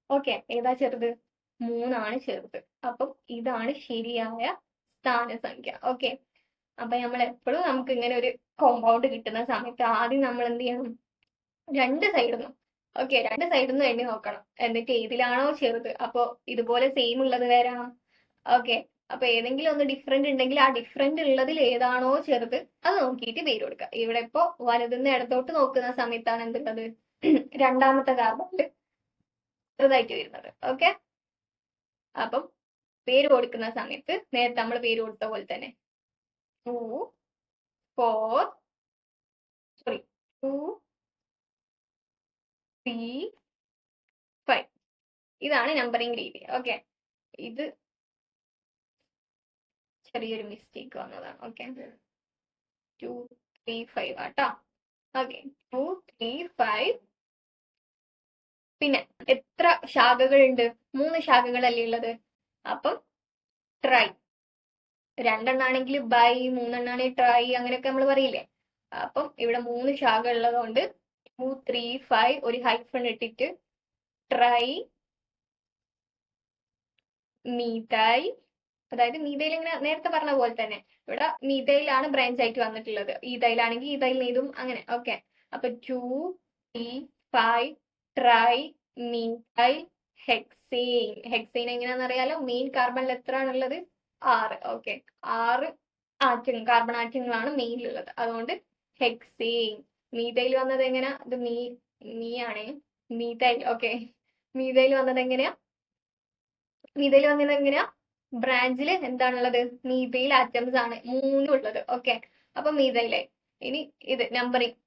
ഓക്കെ, ഏതാ ചെറുത്? 3 ആണ് ചെറുത്. അപ്പം ഇതാണ് ശരിയായ സ്ഥാനസംഖ്യ. ഓക്കെ, അപ്പൊ നമ്മൾ എപ്പോഴും നമുക്ക് ഇങ്ങനെ ഒരു കോമ്പൗണ്ട് കിട്ടുന്ന സമയത്ത് ആദ്യം നമ്മൾ എന്ത് ചെയ്യണം, രണ്ട് സൈഡിൽ നിന്നും, ഓക്കെ, രണ്ട് സൈഡിൽ നിന്നും എണ്ണി നോക്കണം. എന്നിട്ട് ഏതിലാണോ ചെറുത് അപ്പൊ ഇതുപോലെ സെയിം ഉള്ളത് വരാം. ഓക്കെ, അപ്പൊ ഏതെങ്കിലും ഒന്ന് ഡിഫറെന്റ് ഉണ്ടെങ്കിൽ ആ ഡിഫറെന്റ് ഉള്ളതിൽ ഏതാണോ ചെറുത് അത് നോക്കിയിട്ട് പേര് കൊടുക്കുക. ഇവിടെ ഇപ്പോ വലുതുനിന്ന് ഇടത്തോട്ട് നോക്കുന്ന സമയത്താണ് എന്തുള്ളത്, രണ്ടാമത്തെ കാർബണിൽ ചെറുതായിട്ട് വരുന്നത്. ഓക്കെ, അപ്പം പേര് കൊടുക്കുന്ന സമയത്ത് നേരത്തെ നമ്മൾ പേര് കൊടുത്ത പോലെ തന്നെ 2 4 സോറി 2 3 5 ഇതാണ് നമ്പറിംഗ് രീതി. ഓക്കെ, ഇത് ചെറിയൊരു മിസ്റ്റേക്ക് വന്നതാണ്. ഓക്കെ, 2 3 5 ആട്ടോ. ഓക്കെ, 2 3 5. പിന്നെ എത്ര ശാഖകളുണ്ട്? 3 ശാഖകളല്ലേ ഉള്ളത്. അപ്പം ട്രൈ, രണ്ടെണ്ണാണെങ്കിൽ ബൈ, മൂന്നെണ്ണാണെങ്കിൽ ട്രൈ, അങ്ങനെയൊക്കെ നമ്മൾ പറയില്ലേ. അപ്പം ഇവിടെ 3 ശാഖ ഉള്ളത് കൊണ്ട് 2 3 5 ഒരു ഹൈഫൺ ഇട്ടിട്ട് ട്രൈ മീതൈൽ. അതായത് മീതൈൽ ഇങ്ങനെ നേരത്തെ പറഞ്ഞ പോലെ തന്നെ ഇവിടെ മീതൈലാണ് ബ്രാഞ്ച് ആയിട്ട് വന്നിട്ടുള്ളത്. ഈതൈലാണെങ്കിൽ ഈതൈൽ നീതും അങ്ങനെ. ഓക്കെ, അപ്പൊ 2 3 5 ട്രൈ മീതൈൽ ഹെക്സെയിൻ. ഹെക്സെയിൻ എങ്ങനെയാണെന്ന് അറിയാലോ, മെയിൻ കാർബണിൽ എത്ര ആണുള്ളത്? 6. ഓക്കെ, 6 ആറ്റങ്ങൾ, കാർബൺ ആറ്റങ്ങളാണ് മെയിനിലുള്ളത്. അതുകൊണ്ട് ഹെക്സെയിൻ. മീതൈൽ വന്നത് എങ്ങനെയാ? ഇത് മീ ആണ്, മീതൈൽ. ഓക്കെ, മീതൈൽ വന്നത് എങ്ങനെയാ? മീതൈൽ വന്നത് എങ്ങനെയാ? ബ്രാഞ്ചിൽ എന്താണുള്ളത്? മീതൈൽ ആറ്റംസ് ആണ് 3 ഉള്ളത്. ഓക്കെ, അപ്പൊ മീതൈലായി. ഇനി ഇത് നമ്പറിങ്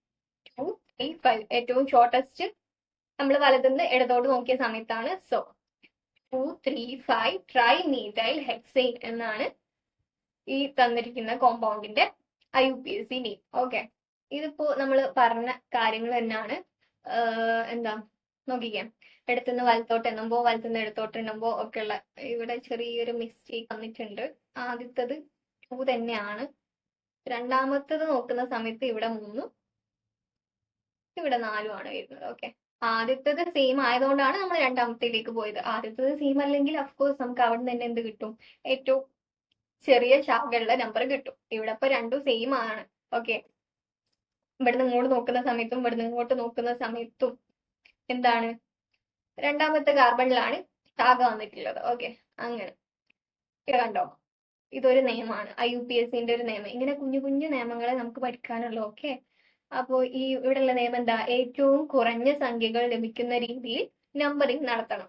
2 3 5 ഏറ്റവും ഷോർട്ടസ്റ്റ് നമ്മൾ വലതുനിന്ന് ഇടതോട്ട് നോക്കിയ സമയത്താണ്. സോ 2 3 5 ട്രൈ മീതൈൽ ഹെക്സെയിൻ എന്നാണ് ഈ തന്നിരിക്കുന്ന കോമ്പൗണ്ടിന്റെ IUPAC നെയിം. ഓക്കെ, ഇതിപ്പോ നമ്മൾ പറഞ്ഞ കാര്യങ്ങൾ തന്നെയാണ്. എന്താ നോക്കിക്കാം, ഇടത്തുനിന്ന് വലത്തോട്ട് എണ്ണുമ്പോ വലത്തുനിന്ന് ഇടത്തോട്ട് എണ്ണുമ്പോ ഒക്കെ ഉള്ള ഇവിടെ ചെറിയൊരു മിസ്റ്റേക്ക് വന്നിട്ടുണ്ട്. ആദ്യത്തത് 2 തന്നെയാണ്. രണ്ടാമത്തത് നോക്കുന്ന സമയത്ത് ഇവിടെ 3 ഇവിടെ 4 ആണ് വരുന്നത്. ഓക്കെ, ആദ്യത്തത് സെയിം ആയതുകൊണ്ടാണ് നമ്മൾ രണ്ടാമത്തേലേക്ക് പോയത്. ആദ്യത്തത് സെയിം അല്ലെങ്കിൽ അഫ്കോഴ്സ് നമുക്ക് അവിടെ നിന്ന് തന്നെ എന്ത് കിട്ടും, ഏറ്റവും ചെറിയ ശാഖകളുടെ നമ്പർ കിട്ടും. ഇവിടെ ഇപ്പൊ രണ്ടും സെയിം ആണ്. ഓക്കെ, ഇവിടുന്ന് ഇങ്ങോട്ട് നോക്കുന്ന സമയത്തും ഇവിടുന്ന് ഇങ്ങോട്ട് നോക്കുന്ന സമയത്തും എന്താണ്, രണ്ടാമത്തെ കാർബണിലാണ് ശാഖ വന്നിട്ടുള്ളത്. ഓക്കെ, അങ്ങനെ കണ്ടോ, ഇതൊരു നിയമമാണ്, IUPACന്റെ ഒരു നിയമം. ഇങ്ങനെ കുഞ്ഞു കുഞ്ഞു നിയമങ്ങളെ നമുക്ക് പഠിക്കാനുള്ളൂ. ഓക്കെ, അപ്പോ ഈ ഇവിടെയുള്ള നിയമം എന്താ, ഏറ്റവും കുറഞ്ഞ സംഖ്യകൾ ലഭിക്കുന്ന രീതിയിൽ നമ്പറിംഗ് നടത്തണം.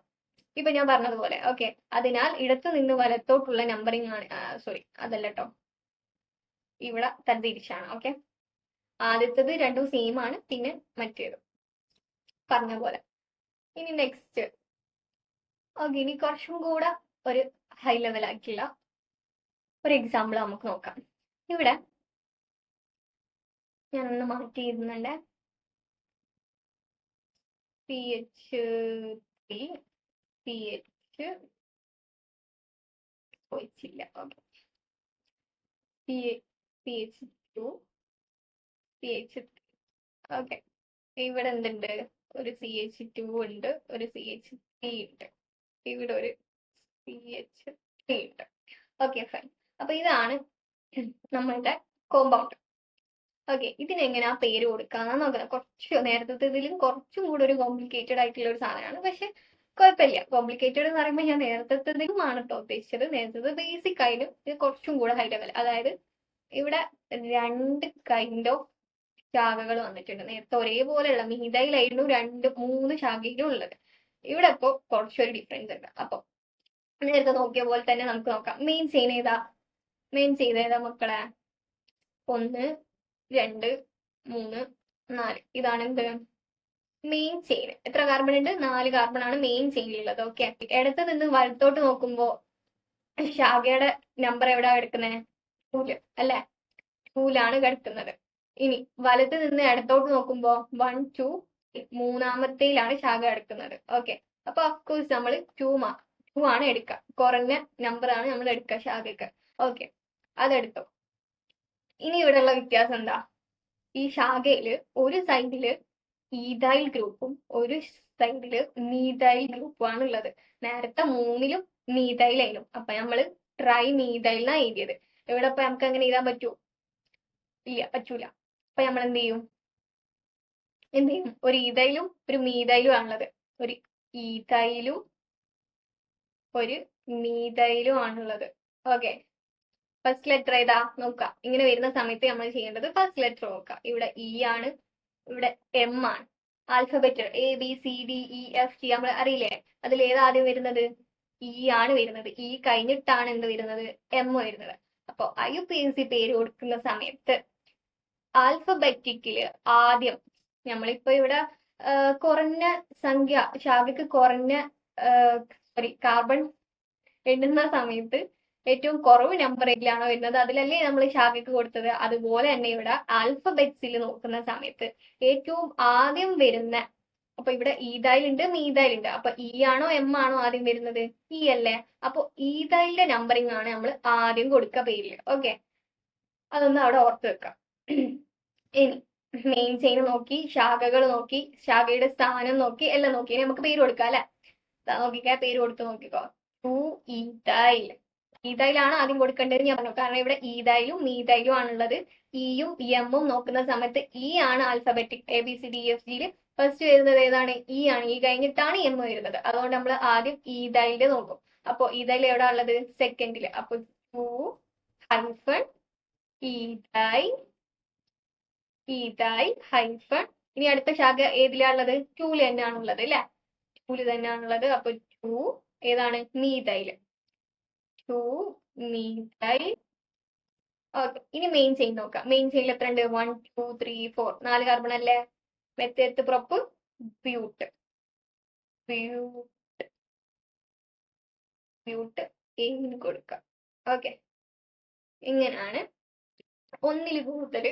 ഇപ്പൊ ഞാൻ പറഞ്ഞതുപോലെ. ഓക്കെ, അതിനാൽ ഇടത്തു നിന്ന് വലത്തോട്ടുള്ള നമ്പറിംഗ് ആണ്. സോറി, അതല്ല കേട്ടോ, ഇവിടെ തരംതിരിച്ചാണ്. ഓക്കെ, ആദ്യത്തത് രണ്ടും സെയിം ആണ്, പിന്നെ മറ്റേത് പറഞ്ഞ പോലെ. ഇനി നെക്സ്റ്റ്. ഓക്കെ, ഇനി കുറച്ചും കൂടെ ഒരു ഹൈ ലെവൽ ആയിട്ടുള്ള ഒരു എക്സാമ്പിൾ നമുക്ക് നോക്കാം. ഇവിടെ ഞാനൊന്ന് മാറ്റി എഴുതുന്നുണ്ട്. CH3 CH പോയിച്ചില്ല. Okay, CH2 CH3. Okay, ഇവിടെ എന്തുണ്ട്, ഒരു CH2 ഉണ്ട്, ഒരു CH3 ഉണ്ട്, ഇവിടെ ഒരു CH3 ഉണ്ട്. Okay, fine. അപ്പൊ ഇതാണ് നമ്മളുടെ കോമ്പൗണ്ട്. ഓക്കെ, ഇതിനെങ്ങനെയാ പേര് കൊടുക്കാന്നാ നോക്കുന്നത്. കുറച്ച് നേരത്തെ ഇതിലും കുറച്ചും കൂടെ ഒരു കോംപ്ലിക്കേറ്റഡ് ആയിട്ടുള്ള ഒരു സാധനമാണ്. പക്ഷെ കുഴപ്പമില്ല. കോംപ്ലിക്കേറ്റഡ് എന്ന് പറയുമ്പോൾ ഞാൻ നേരത്തേതിലും ആണ് കേട്ടോ ഉദ്ദേശിച്ചത്. നേരത്തെ ബേസിക് ആയാലും ഇത് കുറച്ചും കൂടെ ഹൈ ലെവൽ. അതായത് ഇവിടെ 2 കൈൻഡ് ഓഫ് ശാഖകൾ വന്നിട്ടുണ്ട്. നേരത്തെ ഒരേപോലെയുള്ള മീതയിലായിരുന്നു 2 3 ശാഖയിലും ഉള്ളത്. ഇവിടെ ഇപ്പോ കുറച്ചൊരു ഡിഫറൻസ് ഉണ്ട്. അപ്പൊ നേരത്തെ നോക്കിയ പോലെ തന്നെ നമുക്ക് നോക്കാം. മെയിൻ ചെയിൻ ഏതാ? മെയിൻ ചെയിൻ ഏതാ മക്കളെ? 1 2 3 4. ഇതാണ് എന്ത്, മെയിൻ ചെയിൻ. എത്ര കാർബൺ ഉണ്ട്? 4 കാർബൺ ആണ് മെയിൻ ചെയിനിലുള്ളത്. ഓക്കെ, ഇടത്ത് നിന്ന് വലത്തോട്ട് നോക്കുമ്പോ ശാഖയുടെ നമ്പർ എവിടാ കിടക്കുന്നത്? 2 അല്ലെ, 2 കിടക്കുന്നത്. ഇനി വലത്ത് നിന്ന് ഇടത്തോട്ട് നോക്കുമ്പോ 1 2 മൂന്നാമത്തേലാണ് ശാഖ കിടക്കുന്നത്. ഓക്കെ, അപ്പൊ അഫ്കോഴ്സ് നമ്മൾ 2 ആണ് എടുക്കുക. കുറഞ്ഞ നമ്പർ ആണ് നമ്മൾ എടുക്കുക ശാഖയ്ക്ക്. ഓക്കെ, അതെടുത്തോ. ഇനി ഇവിടെയുള്ള വ്യത്യാസം എന്താ, ഈ ശാഖയില് ഒരു സൈഡില് ഈഥൈൽ ഗ്രൂപ്പും ഒരു സൈഡില് മീഥൈൽ ഗ്രൂപ്പും ആണ് ഉള്ളത്. നേരത്തെ 3ലും മീതൈലായാലും. അപ്പൊ നമ്മൾ ട്രൈ മീതൈൽ എന്നാ എഴുതിയത്. ഇവിടെ ഇപ്പൊ നമുക്ക് അങ്ങനെ എഴുതാൻ പറ്റൂ? ഇല്ല, പറ്റൂല. അപ്പൊ നമ്മൾ എന്ത് ചെയ്യും? ഒരു ഈതൈലും ഒരു മീതൈലും ആണുള്ളത്. ഒരു ഈതൈലും ഒരു മീതൈലും ആണുള്ളത്. ഓക്കെ, ഫസ്റ്റ് ലെറ്റർ ഏതാ നോക്കാം. ഇങ്ങനെ വരുന്ന സമയത്ത് നമ്മൾ ചെയ്യേണ്ടത് ഫസ്റ്റ് ലെറ്റർ നോക്കാം. ഇവിടെ ഇ ആണ്, ഇവിടെ എം ആണ്. ആൽഫബറ്റ് ABCDEFG നമ്മൾ അറിയില്ലേ? അതിൽ ഏതാ ആദ്യം വരുന്നത്? ഇ ആണ് വരുന്നത്. ഇ കഴിഞ്ഞിട്ടാണ് എന്ത് വരുന്നത്? എം വരുന്നത്. അപ്പൊ IUPAC പേര് കൊടുക്കുന്ന സമയത്ത് ആൽഫബറ്റിക്കില് ആദ്യം നമ്മളിപ്പോ ഇവിടെ കുറഞ്ഞ സംഖ്യ ശാഖയ്ക്ക് കുറഞ്ഞ കാർബൺ എണ്ണുന്ന സമയത്ത് ഏറ്റവും കുറവ് നമ്പർ ഏതിലാണോ വരുന്നത് അതിലല്ലേ നമ്മൾ ശാഖയ്ക്ക് കൊടുത്തത്. അതുപോലെ തന്നെ ഇവിടെ ആൽഫബറ്റ്സിൽ നോക്കുന്ന സമയത്ത് ഏറ്റവും ആദ്യം വരുന്ന, അപ്പൊ ഇവിടെ ഈതൈലുണ്ട് മീതൈലുണ്ട്. അപ്പൊ ഇ ആണോ എം ആണോ ആദ്യം വരുന്നത്? ഇ അല്ലേ? അപ്പൊ ഈതൈലിന്റെ നമ്പറിംഗ് ആണ് നമ്മൾ ആദ്യം കൊടുക്കുക പേരില്. ഓക്കെ, അതൊന്ന് അവിടെ ഓർത്ത് വെക്കാം. ഇനി മെയിൻ ചെയിൻ നോക്കി, ശാഖകൾ നോക്കി, ശാഖയുടെ സ്ഥാനം നോക്കി, എല്ലാം നോക്കി. ഇനി നമുക്ക് പേര് കൊടുക്കാം അല്ലെ? നോക്കിക്കാ, പേര് കൊടുത്ത് നോക്കിക്കോ. To ethyl. ഈതൈലാണ് ആദ്യം കൊടുക്കേണ്ടത് ഞാൻ പറഞ്ഞു. കാരണം ഇവിടെ ഈതൈലും മീതൈലും ആണുള്ളത്. ഇയും എമ്മും നോക്കുന്ന സമയത്ത് ഇ ആണ് ആൽഫബറ്റിക് ABCDEFGയിൽ ഫസ്റ്റ് വരുന്നത് ഏതാണ്? ഇ ആണ്. ഇ കഴിഞ്ഞിട്ടാണ് എം വരുന്നത്. അതുകൊണ്ട് നമ്മൾ ആദ്യം ഈതൈല് നോക്കും. അപ്പൊ ഈതൈൽ എവിടെ ഉള്ളത്? സെക്കൻഡില്. അപ്പൊ two hyphen ethyl, ethyl hyphen. ഇനി അടുത്ത ശാഖ ഏതിലാണുള്ളത്? ടൂല് തന്നെയാണുള്ളത് അല്ലെ? ടൂല് തന്നെയാണുള്ളത്. അപ്പൊ ടു ഏതാണ്? മീതൈല്. Two methyl. ഓക്കെ, ഇനി മെയിൻ ചെയിൻ നോക്കാം. മെയിൻ ചെയിനിൽ എത്ര ഉണ്ട്? 1 2 3 4 4 കാർബൺ അല്ലേ? Method prop ബ്യൂട്ട്. ബ്യൂട്ട് എയിന് കൊടുക്കാം. ഓക്കെ, ഇങ്ങനെയാണ് ഒന്നിൽ കൂടുതൽ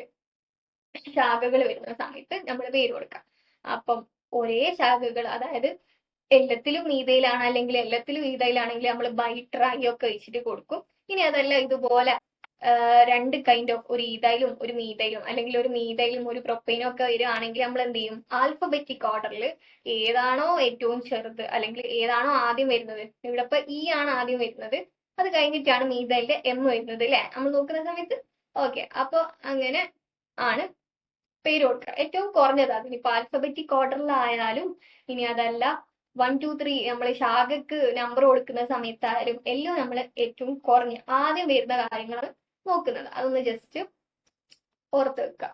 ശാഖകൾ വരുന്ന സമയത്ത് നമ്മൾ പേര് കൊടുക്കാം. അപ്പം ഒരേ ശാഖകൾ, അതായത് എല്ലാത്തിലും മീതയിലാണ് അല്ലെങ്കിൽ എല്ലാത്തിലും ഈതയിലാണെങ്കിൽ നമ്മൾ ബൈ ട്രൈ ഒക്കെ വെച്ചിട്ട് കൊടുക്കും. ഇനി അതല്ല ഇതുപോലെ രണ്ട് കൈൻഡ് ഓഫ്, ഒരു ഈതയിലും ഒരു മീതയിലും അല്ലെങ്കിൽ ഒരു മീതയിലും ഒരു പ്രൊപ്പൈനും ഒക്കെ വരികയാണെങ്കിൽ നമ്മൾ എന്ത് ചെയ്യും? ആൽഫബറ്റിക് ഓർഡറിൽ ഏതാണോ ഏറ്റവും ചെറുത് അല്ലെങ്കിൽ ഏതാണോ ആദ്യം വരുന്നത്, ഇവിടെ ഇപ്പൊ ഇ ആണ് ആദ്യം വരുന്നത്, അത് കഴിഞ്ഞിട്ടാണ് മീതയിലെ എം വരുന്നത് അല്ലെ നമ്മൾ നോക്കുന്ന സമയത്ത്. ഓക്കെ, അപ്പൊ അങ്ങനെ ആണ് പേര് കൊടുക്കുക. ഏറ്റവും കുറഞ്ഞത് അതിനിപ്പോ ആൽഫബറ്റിക് ഓർഡറിലായാലും ഇനി അതല്ല 1 2 3 നമ്മൾ ശാഖക്ക് നമ്പർ കൊടുക്കുന്ന സമയത്തായാലും എല്ലാം നമ്മൾ ഏറ്റവും കുറഞ്ഞ ആദ്യം വരുന്ന കാര്യങ്ങളാണ് നോക്കുന്നത്. അതൊന്ന് ജസ്റ്റ് ഓർത്ത് വെക്കുക.